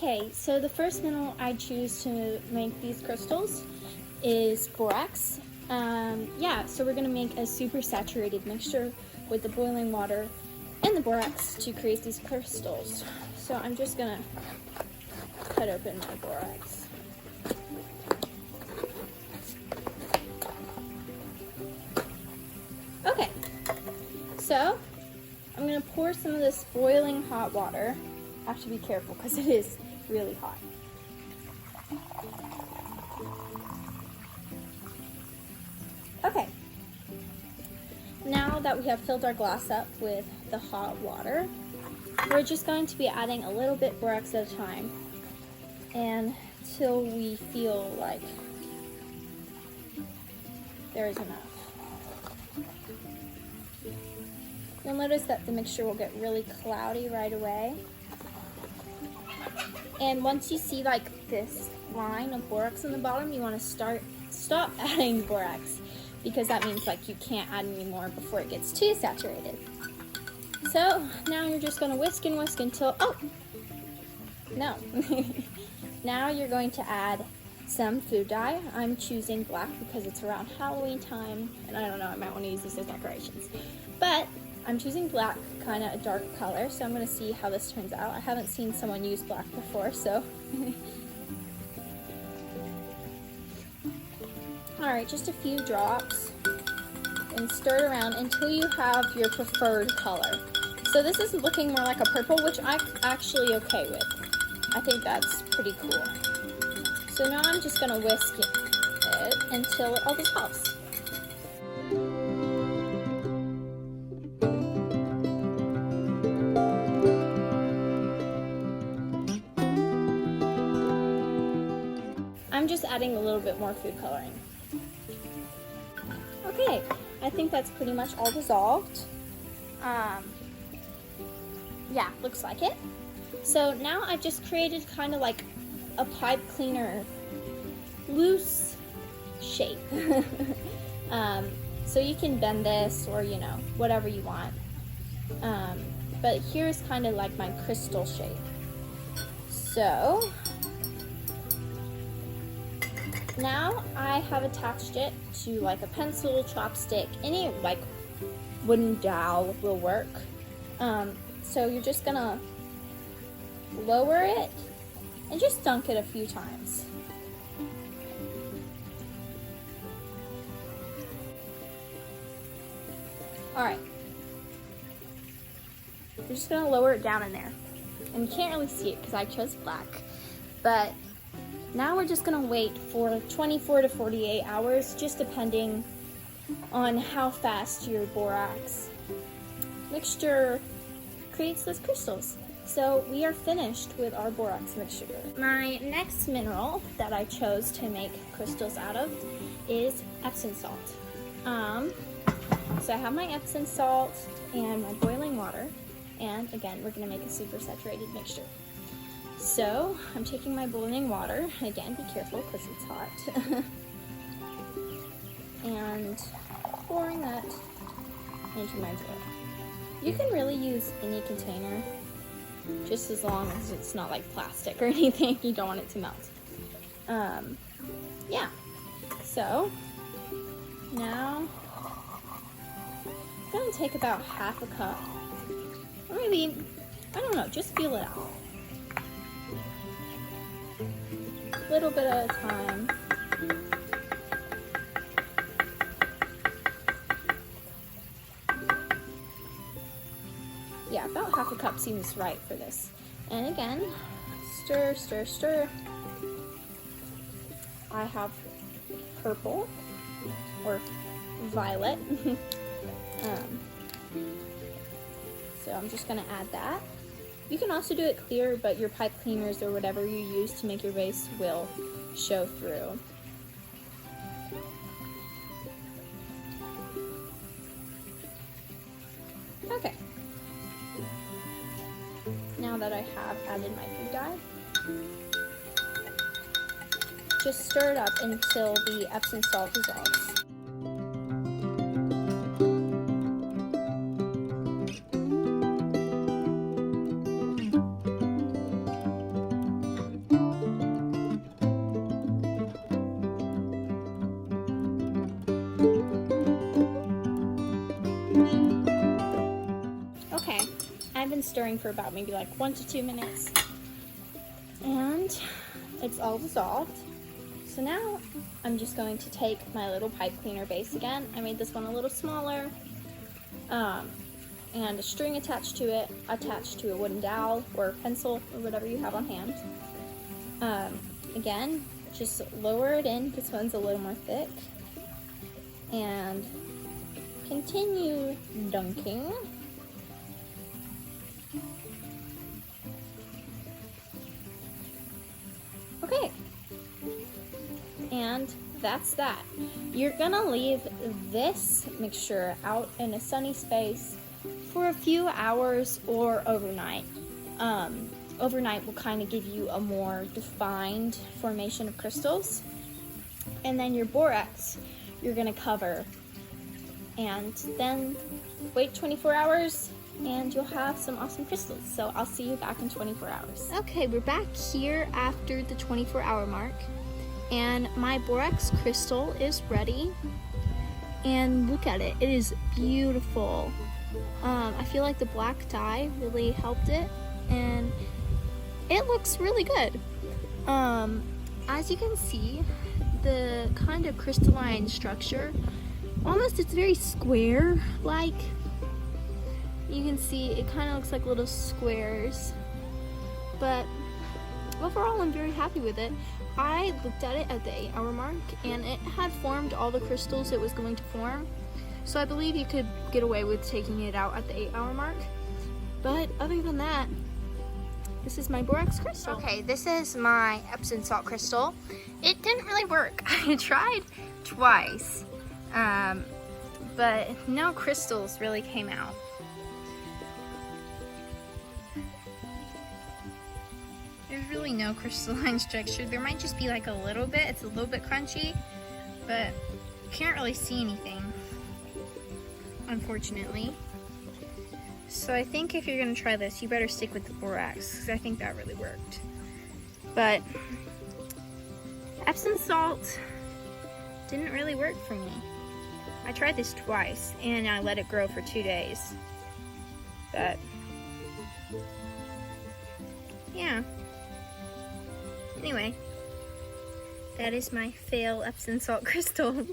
Okay, so the first mineral I choose to make these crystals is borax. So we're gonna make a super saturated mixture with the boiling water and the borax to create these crystals. So I'm just gonna cut open my borax. Okay, so I'm gonna pour some of this boiling hot water. I have to be careful because it is really hot. Okay, now that we have filled our glass up with the hot water, we're just going to be adding a little bit borax at a time until we feel like there is enough. You'll notice that the mixture will get really cloudy right away. And once you see like this line of borax on the bottom, you want to stop adding borax, because that means like you can't add any more before it gets too saturated. So now you're just going to whisk and whisk until, no. Now you're going to add some food dye. I'm choosing black because it's around Halloween time, and I don't know, I might want to use this as decorations. But I'm choosing black, kind of a dark color, so I'm going to see how this turns out. I haven't seen someone use black before, so. Alright, just a few drops, and stir it around until you have your preferred color. So this is looking more like a purple, which I'm actually okay with. I think that's pretty cool. So now I'm just going to whisk it until it all dissolves. I'm just adding a little bit more food coloring. Okay, I think that's pretty much all dissolved. Yeah, looks like it. So now I've just created kind of like a pipe cleaner loose shape. So you can bend this or, you know, whatever you want. But here's kind of like my crystal shape. So now I have attached it to like a pencil, chopstick, any like wooden dowel will work. So you're just gonna lower it and just dunk it a few times. Alright. You're just gonna lower it down in there. And you can't really see it because I chose black. But now we're just gonna wait for 24 to 48 hours, just depending on how fast your borax mixture creates those crystals. So we are finished with our borax mixture. My next mineral that I chose to make crystals out of is Epsom salt. So I have my Epsom salt and my boiling water, and again, we're gonna make a super saturated mixture. So I'm taking my boiling water, again, be careful because it's hot, and pouring that into my bowl. You can really use any container, just as long as it's not like plastic or anything. You don't want it to melt. Yeah, so now I'm gonna take about half a cup, or maybe, I don't know, just feel it out. A little bit at a time. Yeah, about half a cup seems right for this. And again, stir, stir, stir. I have purple or violet. So I'm just gonna add that. You can also do it clear, but your pipe cleaners or whatever you use to make your base will show through. Okay. Now that I have added my food dye, just stir it up until the Epsom salt dissolves. stirring for about maybe like 1 to 2 minutes. And it's all dissolved. So now I'm just going to take my little pipe cleaner base again. I made this one a little smaller. And a string attached to it, attached to a wooden dowel or a pencil or whatever you have on hand. Again, just lower it in. This one's a little more thick. And continue dunking. Okay. And that's that. You're gonna leave this mixture out in a sunny space for a few hours or overnight. Overnight will kind of give you a more defined formation of crystals. And then your borax, you're gonna cover. And then wait 24 hours and you'll have some awesome crystals. So I'll see you back in 24 hours. Okay, we're back here after the 24-hour mark. And my borax crystal is ready. And look at it, it is beautiful. I feel like the black dye really helped it, and it looks really good. As you can see, the kind of crystalline structure, almost it's very square-like. You can see it kind of looks like little squares, but overall I'm very happy with it. I looked at it at the 8-hour mark, and it had formed all the crystals it was going to form. So I believe you could get away with taking it out at the 8-hour mark. But other than that, this is my borax crystal. Okay, this is my Epsom salt crystal. It didn't really work. I tried twice, but no crystals really came out. There's really no crystalline structure. There might just be like a little bit. It's a little bit crunchy, but you can't really see anything, unfortunately. So I think if you're gonna try this, you better stick with the borax, because I think that really worked. But Epsom salt didn't really work for me. I tried this twice, and I let it grow for 2 days. But yeah. Anyway, that is my fail Epsom salt crystal.